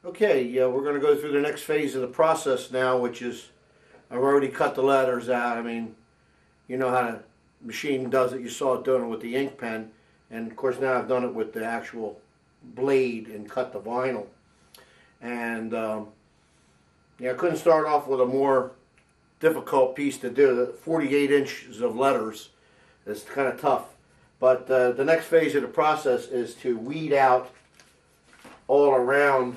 Okay, yeah, we're going to go through the next phase of the process now, which is I've already cut the letters out. I mean, you know how the machine does it. You saw it doing it with the ink pen, and of course now I've done it with the actual blade and cut the vinyl. And yeah, I couldn't start off with a more difficult piece to do. The 48 inches of letters is kind of tough. But the next phase of the process is to weed out all around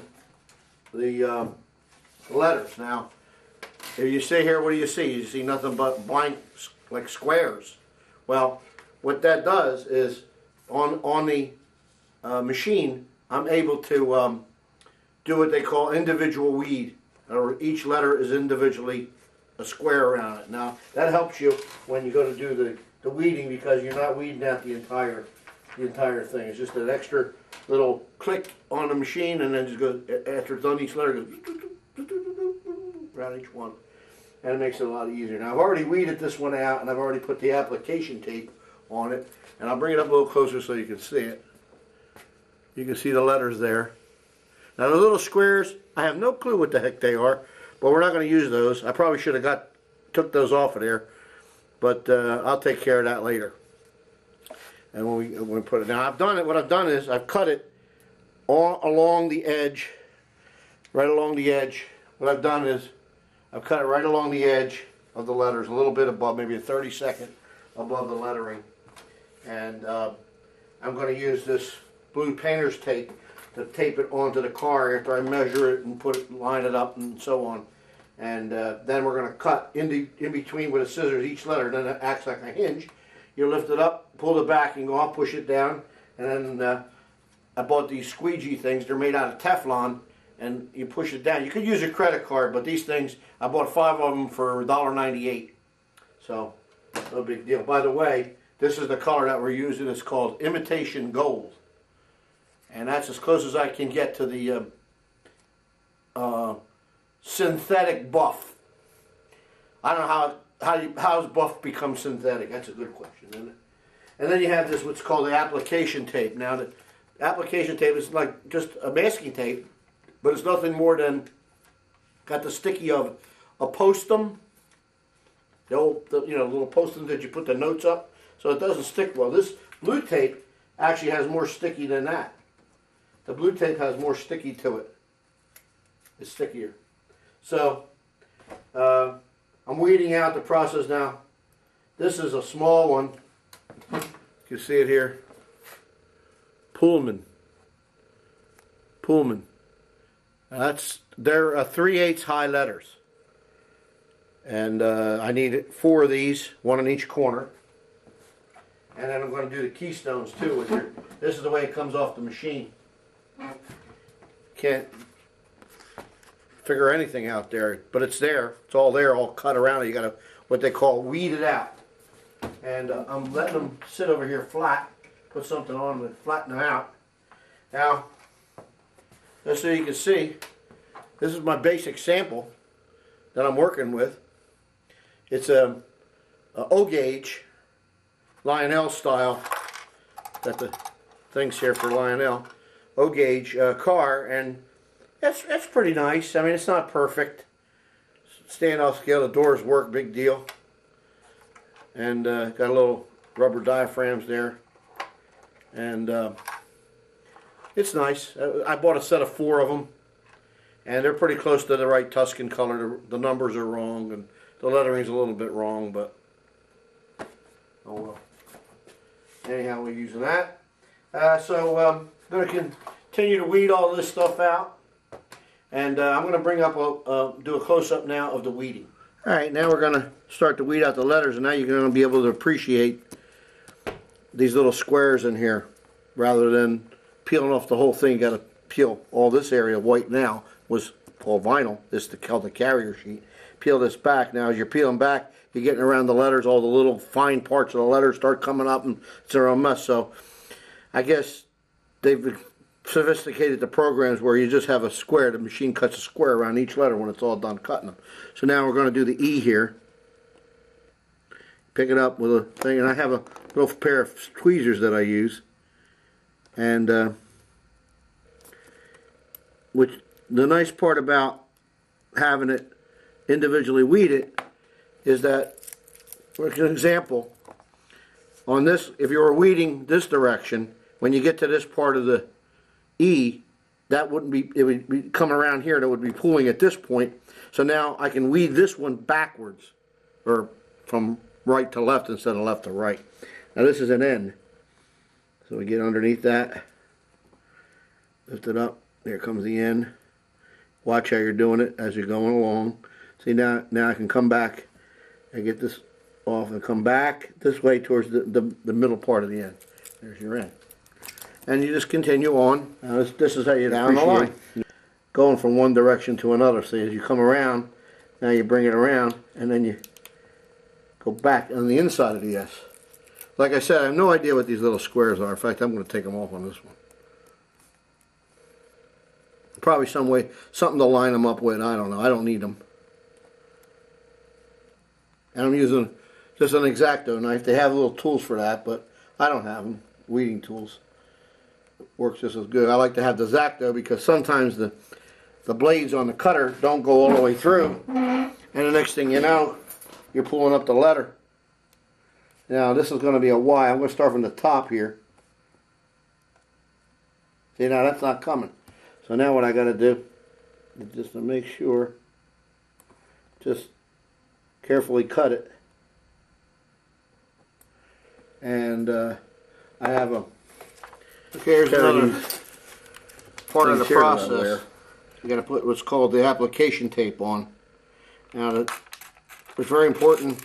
the letters. Now, if you see here, what do you see? You see nothing but blank, like squares. Well, what that does is on the machine, I'm able to do what they call individual weed, or each letter is individually a square around it. Now, that helps you when you go to do the weeding, because you're not weeding out the entire thing. It's just an extra little click on the machine, and then just goes, after it's done, each letter goes around each one, and it makes it a lot easier. Now, I've already weeded this one out, and I've already put the application tape on it, and I'll bring it up a little closer so you can see it. You can see the letters there. Now, the little squares, I have no clue what the heck they are, but we're not going to use those. I probably should have took those off of there, but I'll take care of that later. And when we put it down, what I've done is I've cut it all along the edge, right along the edge. What I've done is I've cut it right along the edge of the letters, a little bit above, maybe a 32nd above the lettering. And I'm going to use this blue painter's tape to tape it onto the car after I measure it and line it up and so on. And then we're going to cut in between with a scissors each letter. Then it acts like a hinge. You lift it up, pull it back, and go off, push it down. And then I bought these squeegee things. They're made out of Teflon, and you push it down. You could use a credit card, but these things, I bought 5 of them for $1.98. So, no big deal. By the way, this is the color that we're using. It's called Imitation Gold. And that's as close as I can get to the synthetic buff. I don't know how's buff become synthetic. That's a good question, isn't it? And then you have this, what's called the application tape. Now, the application tape is like just a masking tape, but it's nothing more than got the sticky of a postum, the little postum that you put the notes up, so it doesn't stick well. This blue tape actually has more sticky than that. The blue tape has more sticky to it. It's stickier. So, I'm weeding out the process now. This is a small one. You can see it here. Pullman. They're 3/8 high letters. And I need 4 of these, 1 in each corner. And then I'm going to do the keystones too. This is the way it comes off the machine. Can't figure anything out there, but it's there. It's all there, all cut around it. You got to, what they call, weed it out. And I'm letting them sit over here flat. Put something on them and flatten them out. Now, just so you can see, this is my basic sample that I'm working with. It's a O gauge, Lionel style. Got the things here for Lionel. O gauge car, and it's pretty nice. I mean, it's not perfect. Standoff scale, the doors work, big deal. And got a little rubber diaphragms there. And it's nice. I bought a set of 4 of them. And they're pretty close to the right Tuscan color. The numbers are wrong, and the lettering's a little bit wrong, but oh well. Anyhow, we're using that. So I'm going to continue to weed all this stuff out. And I'm going to bring up do a close-up now of the weeding. All right, now we're going to start to weed out the letters, and now you're going to be able to appreciate these little squares in here. Rather than peeling off the whole thing, you got to peel all this area white now. Was called vinyl. This is called the carrier sheet. Peel this back. Now, as you're peeling back, you're getting around the letters. All the little fine parts of the letters start coming up, and it's a real mess. So, I guess they've sophisticated the programs where you just have a square. The machine cuts a square around each letter when it's all done cutting them. So now we're going to do the E here. Pick it up with a thing, and I have a little pair of tweezers that I use, and which the nice part about having it individually weeded is that, for an example, on this, if you were weeding this direction, when you get to this part of the E, that wouldn't be, it would be coming around here and it would be pulling at this point. So now I can weed this one backwards, or from right to left instead of left to right. Now this is an N. So we get underneath that, lift it up, there comes the N. Watch how you're doing it as you're going along. See, now I can come back and get this off and come back this way towards the middle part of the N. There's your N. And you just continue on. Now this is how you down the line. Going from one direction to another. So as you come around, now you bring it around and then you go back on the inside of the S. Like I said, I have no idea what these little squares are. In fact, I'm going to take them off on this one. Probably some way, something to line them up with. I don't know. I don't need them. And I'm using just an X-Acto knife. They have little tools for that, but I don't have them. Weeding tools. It works just as good. I like to have the X-Acto because sometimes the blades on the cutter don't go all the way through. And the next thing you know, you're pulling up the letter. Now this is going to be a Y. I'm going to start from the top here. See, now that's not coming. So now what I got to do is just to make sure, just carefully cut it. And I have a, here's another part of the process. You got to put what's called the application tape on. Now it's very important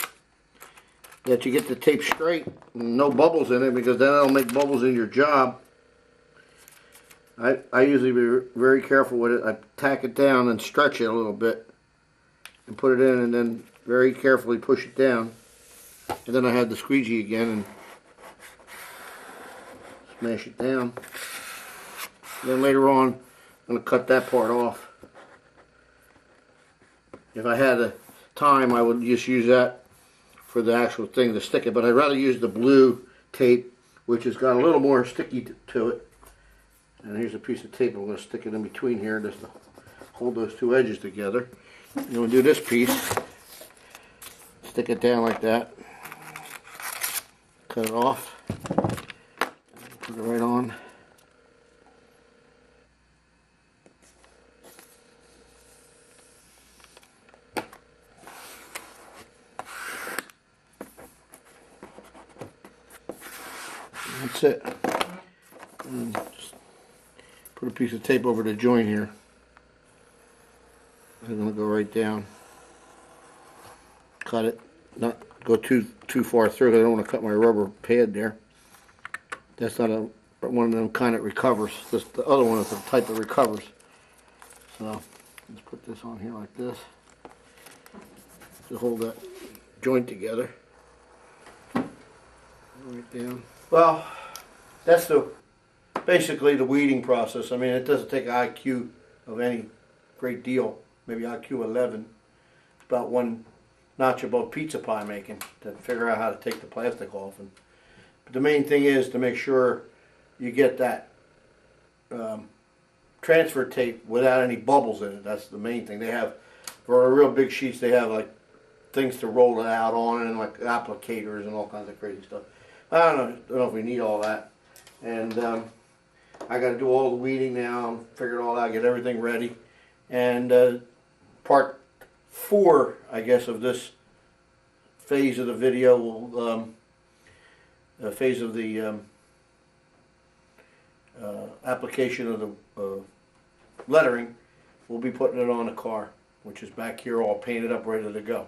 that you get the tape straight and no bubbles in it, because then it'll make bubbles in your job. I usually be very careful with it. I tack it down and stretch it a little bit and put it in, and then very carefully push it down. And then I have the squeegee again and smash it down. And then later on, I'm going to cut that part off. If I had the time, I would just use that for the actual thing to stick it, but I'd rather use the blue tape, which has got a little more sticky to it. And here's a piece of tape. I'm going to stick it in between here just to hold those two edges together. And we'll do this piece. Stick it down like that. Cut it off. Put it right on. That's it. And just put a piece of tape over the joint here. I'm going to go right down. Cut it. Not go too far through, because I don't want to cut my rubber pad there. That's not one of them kind that recovers. The other one is the type that recovers. So let's put this on here like this to hold that joint together. Right down. Well, that's basically the weeding process. I mean, it doesn't take an IQ of any great deal. Maybe IQ 11. It's about one notch above pizza pie making to figure out how to take the plastic off. But the main thing is to make sure you get that transfer tape without any bubbles in it. That's the main thing. They have, for real big sheets, they have like things to roll it out on, and like applicators and all kinds of crazy stuff. I don't know if we need all that. And I got to do all the weeding now, figure it all out, get everything ready. And part 4, I guess, of this phase of the video will, phase of the application of the lettering, we'll be putting it on the car, which is back here all painted up, ready to go.